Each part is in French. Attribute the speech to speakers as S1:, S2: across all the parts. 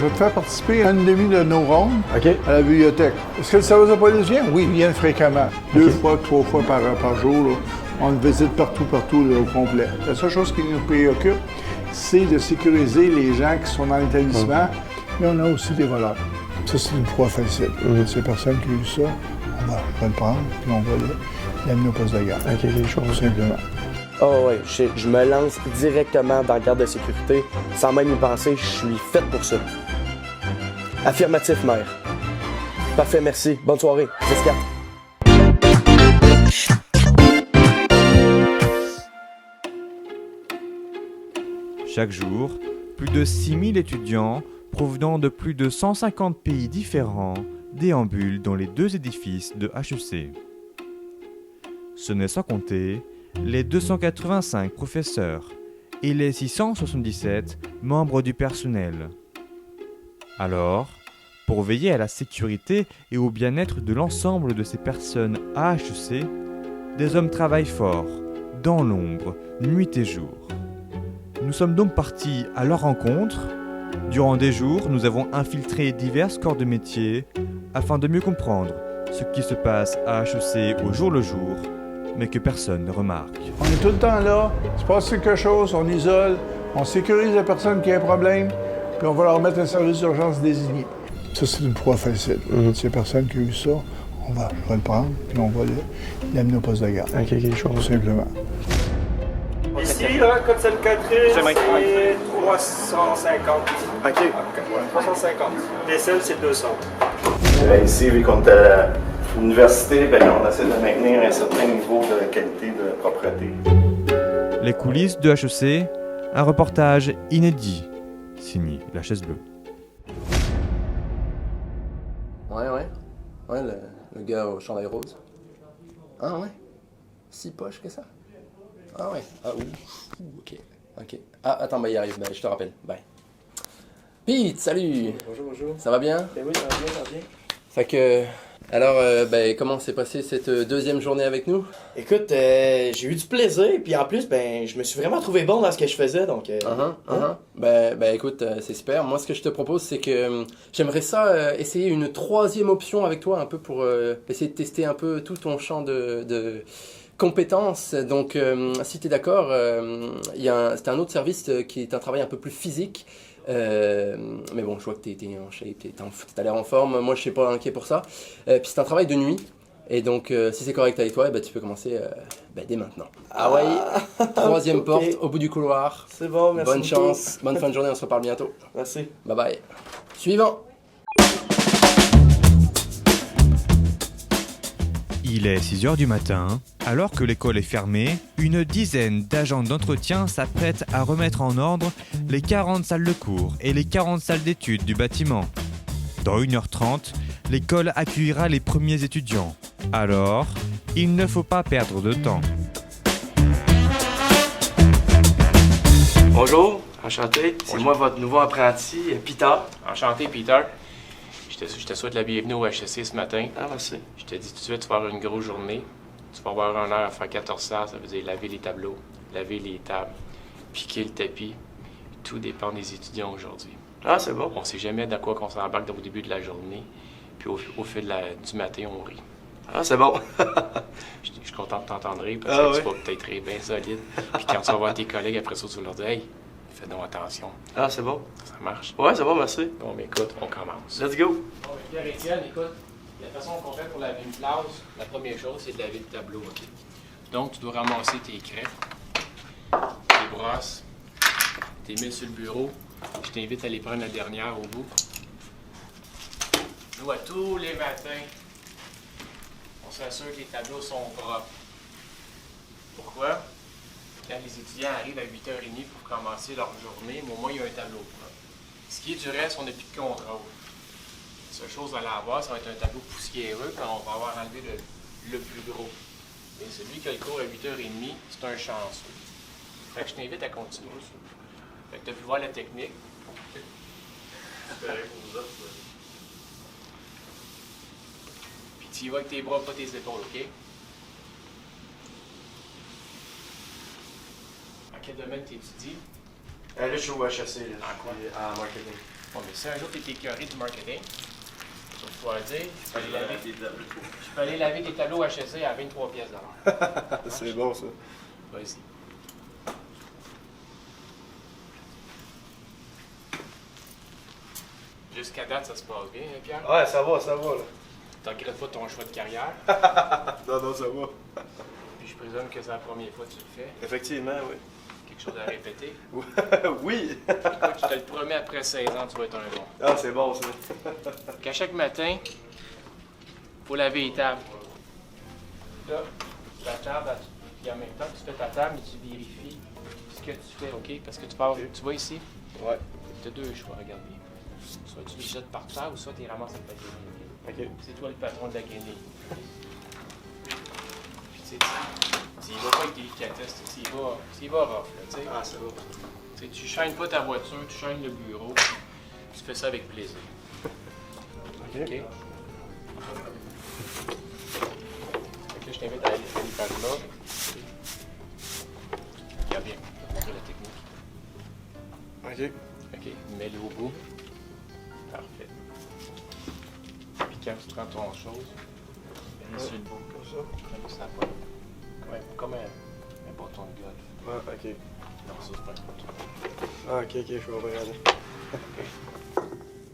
S1: Je vais te faire participer à une demi de nos rondes
S2: OK.
S1: à la bibliothèque. Est-ce que le service de police vient? Oui, ils viennent fréquemment. 2 fois, 3 fois par jour. Là. On visite partout, là, au complet. La seule chose qui nous préoccupe, c'est de sécuriser les gens qui sont dans l'établissement. Mais on a aussi des voleurs. Ça, c'est une proie facile. Ces personnes qui ont eu ça, on va le prendre, puis on va l'amener au poste de garde.
S2: OK, les choses.
S1: Tout simplement.
S2: Oh ouais, je me lance directement dans le garde de sécurité, sans même y penser, je suis faite pour ça. Affirmatif, mère. Parfait, merci. Bonne soirée. 10-4.
S3: Chaque jour, plus de 6000 étudiants provenant de plus de 150 pays différents déambulent dans les 2 édifices de HEC. Ce n'est sans compter les 285 professeurs et les 677 membres du personnel. Alors, pour veiller à la sécurité et au bien-être de l'ensemble de ces personnes à HEC, des hommes travaillent fort, dans l'ombre, nuit et jour. Nous sommes donc partis à leur rencontre. Durant des jours, nous avons infiltré divers corps de métier afin de mieux comprendre ce qui se passe à HEC au jour le jour, mais que personne ne remarque.
S1: On est tout le temps là, il se passe quelque chose, on isole, on sécurise la personne qui a un problème, puis on va leur mettre un service d'urgence désigné. Ça, c'est une proie facile. Ces personnes qui ont eu ça, on va le prendre, puis on va l'amener au poste de garde.
S2: OK, les choses.
S1: Tout simplement.
S4: Ici, là, comme c'est le Catherine, c'est 350.
S2: OK.
S4: 350. Vaisselle, c'est 200.
S5: Ici, vu qu'on est à l'université, on essaie de maintenir un certain niveau de qualité, de propreté.
S3: Les coulisses de HEC, un reportage inédit, signé La Chaise Bleue.
S2: Ouais, le gars au chandail rose. Ah ouais? Si poche que ça? Ah ouais. Ah ok. Ah attends, il arrive, je te rappelle. Bye. Pete, salut!
S4: Bonjour.
S2: Ça va bien?
S4: Oui, ça va bien.
S2: Fait que... Alors, comment s'est passée cette deuxième journée avec nous?
S6: Écoute, j'ai eu du plaisir, puis en plus, je me suis vraiment trouvé bon dans ce que je faisais, donc...
S2: Écoute, c'est super. Moi, ce que je te propose, c'est que j'aimerais ça essayer une 3e option avec toi, un peu pour essayer de tester un peu tout ton champ de compétences. Donc, si tu es d'accord, c'est un autre service qui est un travail un peu plus physique. Mais bon, je vois que t'es en shape, t'as l'air en forme. Moi, je suis pas inquiet pour ça. Puis c'est un travail de nuit. Et donc, si c'est correct avec toi, tu peux commencer dès maintenant. Ah ouais, 3e
S6: Ok.
S2: porte au bout du couloir.
S6: C'est bon, merci
S2: Bonne
S6: beaucoup.
S2: chance, bonne fin de journée, on se reparle bientôt.
S6: Merci.
S2: Bye bye. Suivant.
S3: Il est 6h du matin. Alors que l'école est fermée, une dizaine d'agents d'entretien s'apprêtent à remettre en ordre les 40 salles de cours et les 40 salles d'études du bâtiment. Dans 1h30, l'école accueillera les premiers étudiants. Alors, il ne faut pas perdre de temps.
S7: Bonjour, enchanté. C'est moi votre nouveau apprenti, Peter.
S8: Enchanté, Peter. Je te souhaite la bienvenue au HEC ce matin.
S7: Ah, merci.
S8: Je te dis tout de suite, tu vas avoir une grosse journée. Tu vas avoir 1 heure à faire 14 heures, ça veut dire laver les tableaux, laver les tables, piquer le tapis. Tout dépend des étudiants aujourd'hui.
S7: Ah, c'est bon.
S8: On sait jamais dans quoi qu'on s'embarque au début de la journée, puis au fil du matin, on rit.
S7: Ah, c'est bon.
S8: Je suis content de t'entendre rire, parce
S7: Ah,
S8: que
S7: ouais.
S8: tu vas peut-être rire bien solide. Puis quand tu vas voir tes collègues, après ça, tu vas leur dire « Hey, fais donc attention,
S7: Ah, c'est bon.
S8: ça marche. »
S7: Ouais, c'est bon, merci.
S8: Bon, mais écoute, on commence.
S7: Let's go.
S8: Bon, Pierre-Étienne, écoute, la façon qu'on fait pour laver une classe, la première chose, c'est de laver le tableau, OK? Donc, tu dois ramasser tes craies, tes brosses, tes mets sur le bureau. Je t'invite à les prendre la dernière au bout. Nous, à tous les matins, on s'assure que les tableaux sont propres. Pourquoi? Quand les étudiants arrivent à 8h30 pour commencer leur journée, au moins, il y a un tableau propre. Ce qui est du reste, on n'a plus de contrôle. La seule chose à l'avoir, ça va être un tableau poussiéreux quand on va avoir enlevé le plus gros. Et celui qui a le cours à 8h30, c'est un chanceux. Fait que je t'invite à continuer. Fait que tu as pu voir la technique. Puis tu y vas avec tes bras, pas tes épaules, OK? À quel domaine tu étudies?
S7: Là, je suis au HEC, là.
S8: En quoi?
S7: En marketing.
S8: Bon, mais si un jour tu es écœuré du marketing, tu vas pouvoir dire, je peux aller laver des tableaux HEC à 23 pièces d'heure.
S7: C'est bon, ça.
S8: Vas-y. Jusqu'à date, ça se passe bien, hein, Pierre?
S7: Ouais, ça va, là.
S8: Tu regrettes pas ton choix de carrière?
S7: Non, ça va.
S8: Puis je présume que c'est la première fois que tu le fais.
S7: Effectivement, oui.
S8: Quelque chose à répéter.
S7: Oui!
S8: Écoute, je te le promets, après 16 ans, tu vas être un bon.
S7: Ah, c'est bon, ça.
S8: Qu'à chaque matin, faut laver les tables. Là, la table, puis en même temps que tu fais ta table, tu vérifies ce que tu fais, OK? Parce que tu pars, tu vois ici?
S7: Ouais.
S8: Tu as deux choix, regarde bien. Soit tu les jettes par terre ou soit tu les ramasses avec ta guenille, OK?
S7: OK.
S8: C'est toi le patron de la guenille. Puis tu sais, s'il va pas avec délicatesse, s'il va rough, là, tu sais.
S7: Ah, ça va.
S8: Tu sais, tu chaînes pas ta voiture, tu chaînes le bureau, tu fais ça avec plaisir.
S7: OK.
S8: OK? Fait que là, je t'invite à aller par là. Regarde bien, je vais te montrer la technique.
S7: OK.
S8: OK, mets-le au bout. Parfait. Puis quand tu prends ton chose, mets-le sur le bout, comme ça. Comme ça, comme un bâton de golf.
S7: Ah, OK.
S8: Non, ça, c'est pas un bâton.
S7: Ah, OK, je comprends.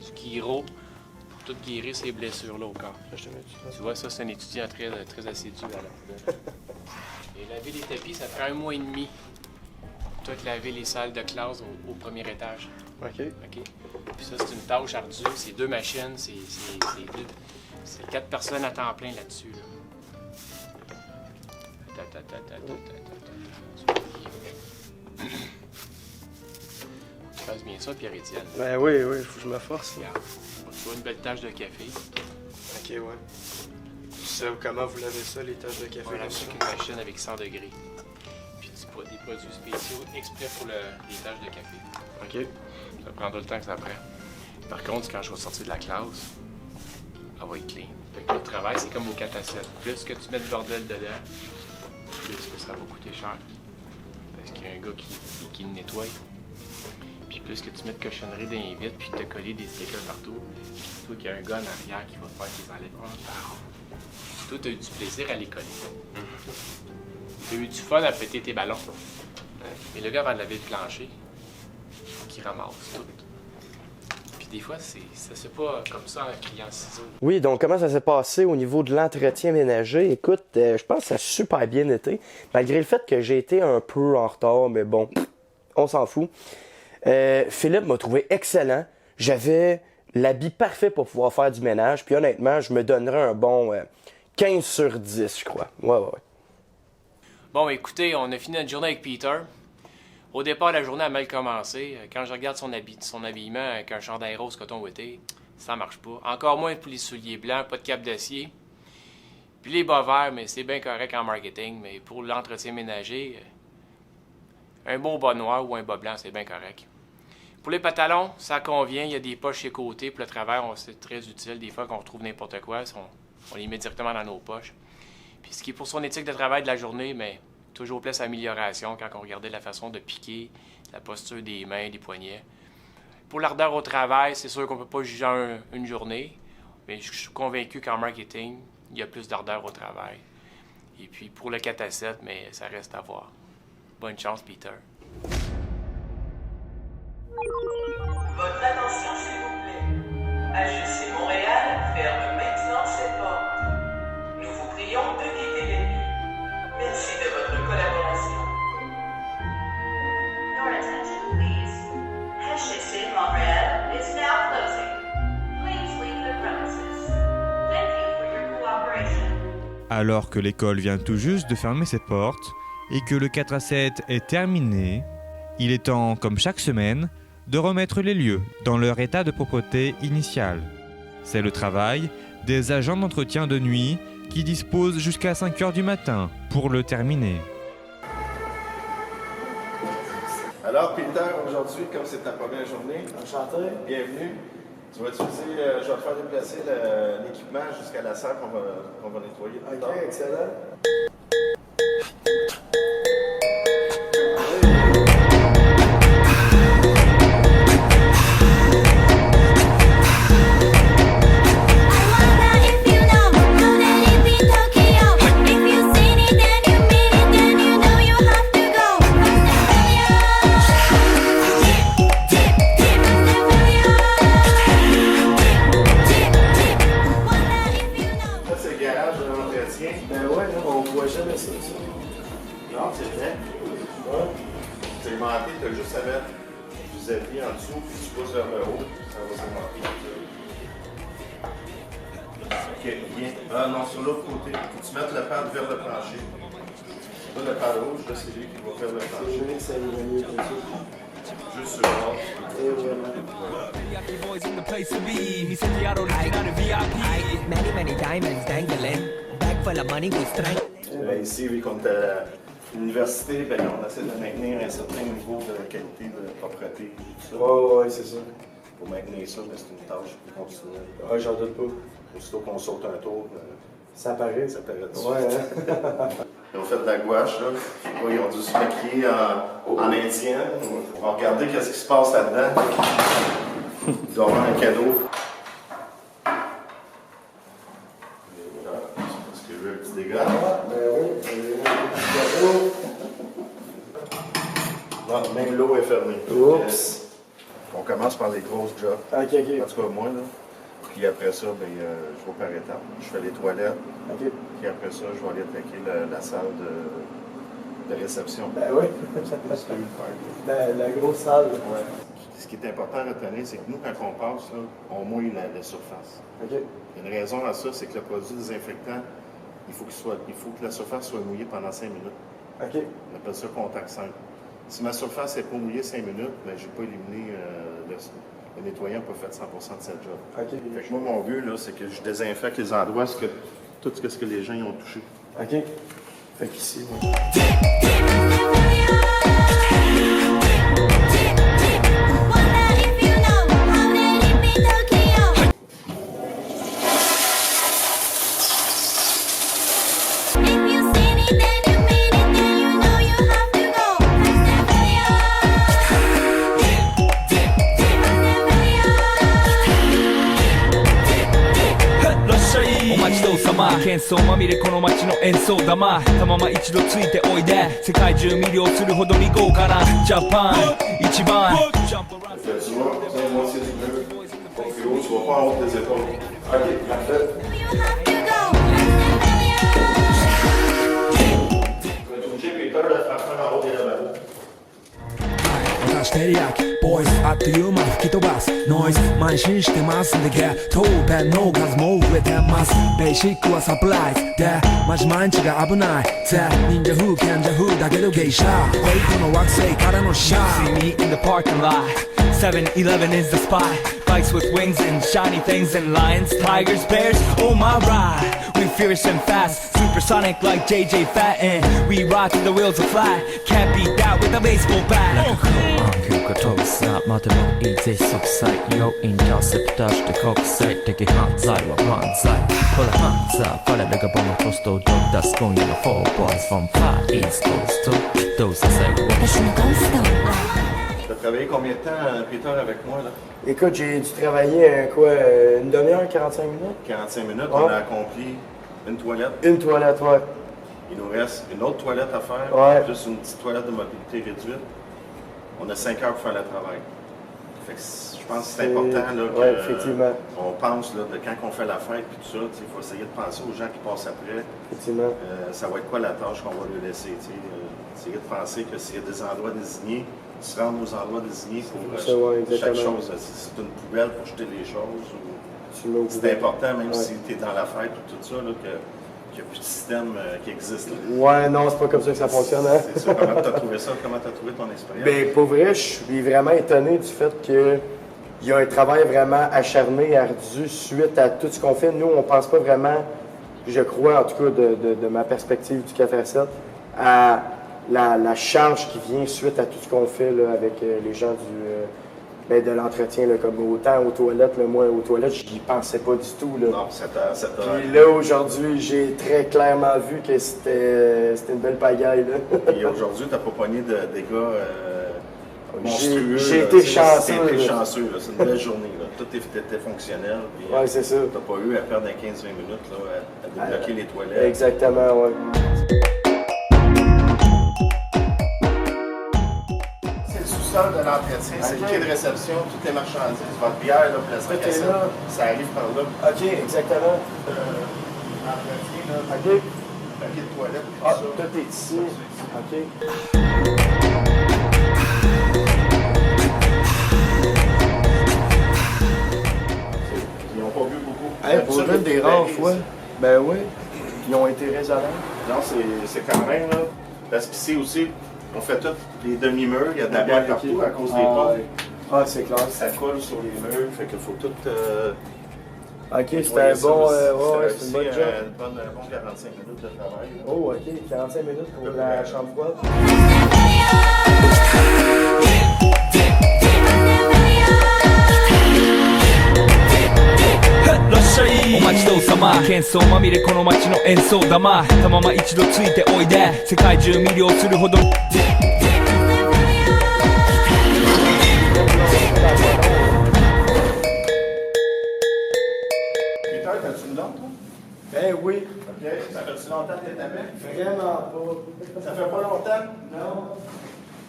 S8: Du gyro, pour tout guérir ces blessures-là au corps.
S7: Je te mets tout
S8: Tu vois, ça, c'est un étudiant très assidu à la Et laver les tapis, ça fait 1 mois et demi. Toi, de laver les salles de classe au premier étage.
S7: OK.
S8: OK? Puis ça, c'est une tâche ardue. C'est 2 machines, c'est 4 personnes à temps plein là-dessus. Là. Tu fasses bien ça, Pierre-Étienne.
S7: Ben oui, faut que je me force.
S8: Regarde, tu vois une belle tache de café.
S7: OK, ouais. Tu sais comment vous lavez ça, les taches de café?
S8: Voilà,
S7: comme ça?
S8: avec une machine avec 100 degrés. Puis des produits spéciaux exprès pour les taches de café.
S7: OK.
S8: Ça prendra le temps que ça prend. Par contre, quand je vais sortir de la classe, elle va être clean. Fait que le travail, c'est comme au 4 à 7. Plus que tu mets du bordel dedans, plus que ça va coûter cher. Parce qu'il y a un gars qui le nettoie. Puis plus que tu mets de cochonnerie dans les vitres, puis te coller des stickers partout, toi qu'il y a un gars en arrière qui va te faire tes enlèvements par an. Toi, t'as eu du plaisir à les coller. T'as eu du fun à péter tes ballons. Mais le gars va laver le plancher, qui ramasse tout. Puis des fois, ça se fait pas comme ça en criant ciseaux.
S6: Oui, donc comment ça s'est passé au niveau de l'entretien ménager? Écoute, je pense que ça a super bien été, malgré le fait que j'ai été un peu en retard, mais bon, on s'en fout. Philippe m'a trouvé excellent. J'avais l'habit parfait pour pouvoir faire du ménage, puis honnêtement, je me donnerais un bon 15 sur 10, je crois. Ouais.
S8: Bon, écoutez, on a fini notre journée avec Peter. Au départ, la journée a mal commencé. Quand je regarde son habillement avec un chandail rose coton ouaté, ça marche pas. Encore moins pour les souliers blancs, pas de cap d'acier. Puis les bas verts, mais c'est bien correct en marketing. Mais pour l'entretien ménager, un beau bas noir ou un bas blanc, c'est bien correct. Pour les pantalons, ça convient. Il y a des poches chez côté. Pour le travers, c'est très utile. Des fois qu'on retrouve n'importe quoi, on les met directement dans nos poches. Puis ce qui est pour son éthique de travail de la journée, mais toujours place à amélioration quand on regardait la façon de piquer, la posture des mains, des poignets. Pour l'ardeur au travail, c'est sûr qu'on ne peut pas juger une journée, mais je suis convaincu qu'en marketing, il y a plus d'ardeur au travail. Et puis pour le 4 à 7, mais ça reste à voir. Bonne chance, Peter.
S9: Votre attention, s'il vous plaît. HEC Montréal ferme maintenant ses portes. Nous vous prions de quitter les lieux. Merci de votre collaboration. Your attention, please. HEC Montréal is now closing. Please leave the premises. Thank you for your cooperation.
S3: Alors que l'école vient tout juste de fermer ses portes et que le 4 à 7 est terminé, il est temps, comme chaque semaine, de remettre les lieux dans leur état de propreté initial. C'est le travail des agents d'entretien de nuit qui disposent jusqu'à 5 h du matin pour le terminer.
S5: Alors, Peter, aujourd'hui, comme c'est ta première journée,
S6: Enchanté.
S5: bienvenue. Tu vas utiliser, je vais te faire déplacer l'équipement jusqu'à la salle qu'on va nettoyer. plus tard.
S6: Excellent.
S5: haut, ça va s'augmenter. Ok, bien. Ah non, sur l'autre côté, faut que tu mettes le pad vers le plancher. Là, le pad rouge, là, c'est lui qui va faire le plancher. Juste sur l'autre. Et voilà. Ici, vu qu'on est à l'université, ben, on essaie de maintenir un certain niveau de qualité, de propreté.
S6: Ouais, c'est ça.
S5: Pour maintenir ça, mais c'est une tâche continuelle.
S6: Ouais, j'en doute pas.
S5: Aussitôt qu'on saute un tour,
S6: ça paraît.
S5: Ça paraît dessus.
S6: Ouais, hein?
S5: Ils ont fait de la gouache, là. Ils ont dû se maquiller en indien. On va regarder qu'est-ce qui se passe là-dedans. Il doit y avoir un cadeau. Et voilà. Est-ce que je veux un petit dégât?
S6: Ben oui,
S5: Non, même l'eau est fermée.
S6: Oups!
S5: On commence par les grosses jobs.
S6: Ok.
S5: En tout cas, moi, là. Puis après ça, ben, je vais par étapes. Je fais les toilettes.
S6: Ok.
S5: Puis après ça, je vais aller attaquer la salle de réception.
S6: Ben oui. La grosse salle.
S5: Ouais. Ce qui est important à retenir, c'est que nous, quand on passe, là, on mouille la surface.
S6: Ok.
S5: Il y a une raison à ça, c'est que le produit désinfectant, il faut que la surface soit mouillée pendant 5 minutes.
S6: Ok.
S5: On appelle ça contact simple. Si ma surface n'est pas mouillée 5 minutes, ben, je n'ai pas éliminé le nettoyant n'a pas fait 100% de cette job.
S6: Ok.
S5: Fait que moi, mon but, là, c'est que je désinfecte les endroits, tout ce que les gens y ont touché.
S6: Ok. Fait qu'ici, ouais.
S10: 喧騒まみれこの街の演奏玉たまま一度ついておいで世界中魅了するほどに豪華なジャパン一番
S5: Tu vois, c'est la moitié du bleu. Au plus haut, tu vas pas en haut des épaules. Ok, parfait. Tu vas être obligé, Peter, de frapper en haut des lavabos.
S10: 照り焼きボイスあっという間吹き飛ばすノイズ慢心してますんでゲットペンの数も増えてますベーシックはサプライズでマジ毎日が危ないぜ忍者風賢者風だけど芸者フェイクの惑星からのシャー See me in the parking lot 7-Eleven is the spot Bikes with wings and shiny things and lions tigers bears oh my ride we fierce and fast supersonic like JJ Fatten we ride till the wheels are flat can't beat that with a baseball bat 急が飛ぶさまでもいいぜ即歳よインターセプターして国際的犯罪は万歳これ犯罪我らがボムトストを出す今夜の4 boys from far east coast どうさせる私のゴースト
S5: Tu as travaillé combien de temps, Peter, avec moi, là?
S6: Écoute, j'ai dû travailler une demi-heure, 45 minutes?
S5: 45 minutes,
S6: ouais.
S5: On a accompli une toilette.
S6: Une toilette, ouais.
S5: Il nous reste une autre toilette à faire,
S6: ouais.
S5: Juste une petite toilette de mobilité réduite. On a 5 heures pour faire le travail. Fait que je pense que c'est important là,
S6: ouais, effectivement.
S5: On pense là, de quand on fait la fête et tout ça, il faut essayer de penser aux gens qui passent après.
S6: Effectivement.
S5: Ça va être quoi la tâche qu'on va lui laisser? Essayer de penser que s'il y a des endroits désignés, se rendre aux endroits désignés pour chaque chose. Si c'est une poubelle pour jeter les choses, c'est important, même si tu es dans la fête ou tout ça, là, qu'il n'y a plus de système qui existe. Là.
S6: Ouais, non, c'est pas comme ça que ça fonctionne. Hein?
S5: C'est ça. Comment tu as trouvé ça? Comment tu as trouvé ton expérience?
S6: Bien, pour vrai, je suis vraiment étonné du fait qu'il y a un travail vraiment acharné, ardu, suite à tout ce qu'on fait. Nous, on pense pas vraiment, je crois, en tout cas, de ma perspective du Café à 7, à la charge qui vient suite à tout ce qu'on fait là, avec les gens de l'entretien, comme autant aux toilettes. Là, moi, aux toilettes, je n'y pensais pas du tout. Là.
S5: Non, ça t'a...
S6: Puis là, aujourd'hui, j'ai très clairement vu que c'était une belle pagaille. Là.
S5: Et aujourd'hui, tu n'as pas pogné de dégâts monstrueux.
S6: J'ai été chanceux.
S5: J'ai été chanceux. C'est une belle journée. Là. Tout était fonctionnel.
S6: Oui, c'est ça.
S5: Tu n'as pas eu à perdre 15-20 minutes là, à débloquer les toilettes.
S6: Exactement, oui.
S5: De l'entretien, c'est le quai de réception, toutes les marchandises, votre bière, là, plastique, ça arrive par là.
S6: OK, exactement.
S5: L'entretien, là,
S6: OK.
S5: papier de toilette,
S6: tout est ici. OK. c'est une des rares fois. Ben oui. Ils ont été raisonnables.
S5: Non, c'est quand même, là. Parce qu'ici aussi, on fait tous les demi-murs, il y a de la bière partout à cause des ponts.
S6: Ah, c'est clair.
S5: Ça colle sur les murs, fait qu'il faut tout.
S6: Ok, c'était un bon. C'est une bonne job.
S5: Un bon 45 minutes de travail. Là.
S6: Oh, ok, 45 minutes pour la chambre froide.
S10: らっしゃいお待ちどうさま喧騒まみれこの街の演奏玉たまま一度ついておいで世界中魅了するほど
S5: Peter, t'as-tu une dent, toi?
S6: Ben oui.
S5: OK. Ça fait-tu longtemps que t'es avec?
S6: Vraiment pas.
S5: Ça fait pas longtemps?
S6: Non.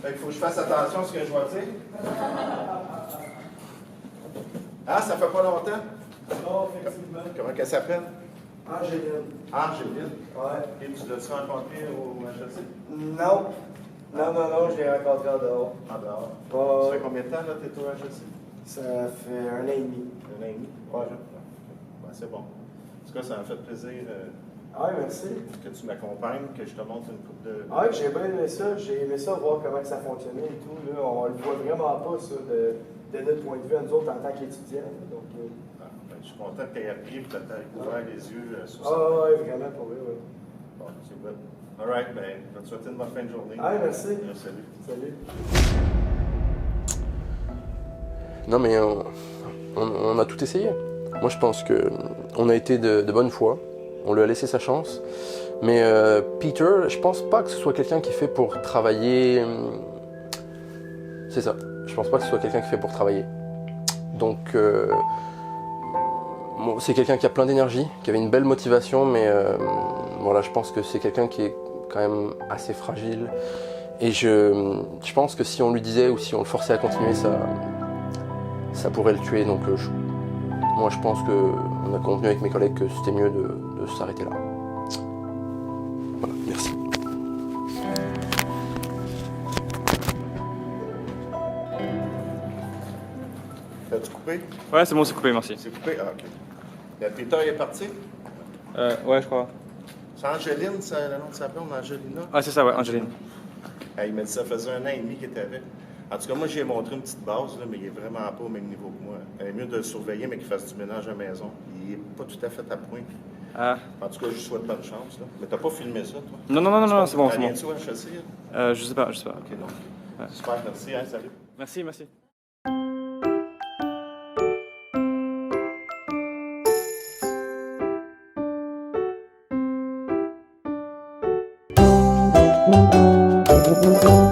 S5: Fait qu'il faut que je fasse attention à ce que je vais dire. Ah, ça fait pas longtemps?
S6: Non, effectivement.
S5: Comment qu'elle s'appelle?
S6: Angéline.
S5: Angéline.
S6: Ouais.
S5: Et tu l'as-tu rencontré au HEC?
S6: Non. Non, je l'ai rencontré en dehors.
S5: En dehors.
S6: Ouais.
S5: Ça fait combien de temps là t'es au HEC?
S6: Ça fait 1 an et demi.
S5: 1 an et demi?
S6: Ouais.
S5: Ben, c'est bon. En tout cas, ça m'a fait plaisir
S6: Ah, merci.
S5: que tu m'accompagnes, que je te montre une coupe de...
S6: Ah, j'ai bien aimé ça. J'ai aimé ça, voir comment ça fonctionnait et tout. Là. On le voit vraiment pas, ça, de notre point de vue, à nous autres, en tant qu'étudiants. Donc,
S5: je suis content que tu aies appris et que tu aies ouvert les yeux sur ça.
S6: ah, ouais, vraiment, pour eux, oui.
S5: Bon, c'est good. All right, ben, je vais te souhaiter une bonne fin de journée.
S6: Ah, merci.
S5: Salut.
S6: Salut.
S2: Non mais on a tout essayé. Moi je pense que on a été de bonne foi. On lui a laissé sa chance. Mais Peter, je pense pas que ce soit quelqu'un qui fait pour travailler. C'est ça. Je pense pas que ce soit quelqu'un qui fait pour travailler. Donc c'est quelqu'un qui a plein d'énergie, qui avait une belle motivation, mais voilà, je pense que c'est quelqu'un qui est quand même assez fragile. Et je pense que si on lui disait ou si on le forçait à continuer, ça pourrait le tuer. Donc moi je pense qu'on a convenu avec mes collègues que c'était mieux de s'arrêter là. Voilà, merci.
S5: T'as-tu coupé?
S11: Ouais, c'est bon, c'est coupé, merci.
S5: C'est coupé? Ah, OK. Peter est parti?
S11: Ouais, je crois.
S5: C'est Angéline, c'est le nom de sa blonde, Angelina?
S11: Ah, c'est ça, ouais, Angéline.
S5: Ah, il m'a dit que ça faisait 1 an et demi qu'il était avec. En tout cas, moi, j'ai montré une petite base, là, mais il est vraiment pas au même niveau que moi. Il est mieux de le surveiller, mais qu'il fasse du ménage à la maison. Il est pas tout à fait à point.
S11: Ah.
S5: En tout cas, je lui souhaite bonne chance. Là. Mais t'as pas filmé ça, toi?
S11: Non, c'est bon, c'est bon.
S5: Viens-tu à HEC?
S11: Je sais pas.
S5: OK, donc. Ouais. Super, merci, hein, salut.
S11: Merci.
S10: Thank you.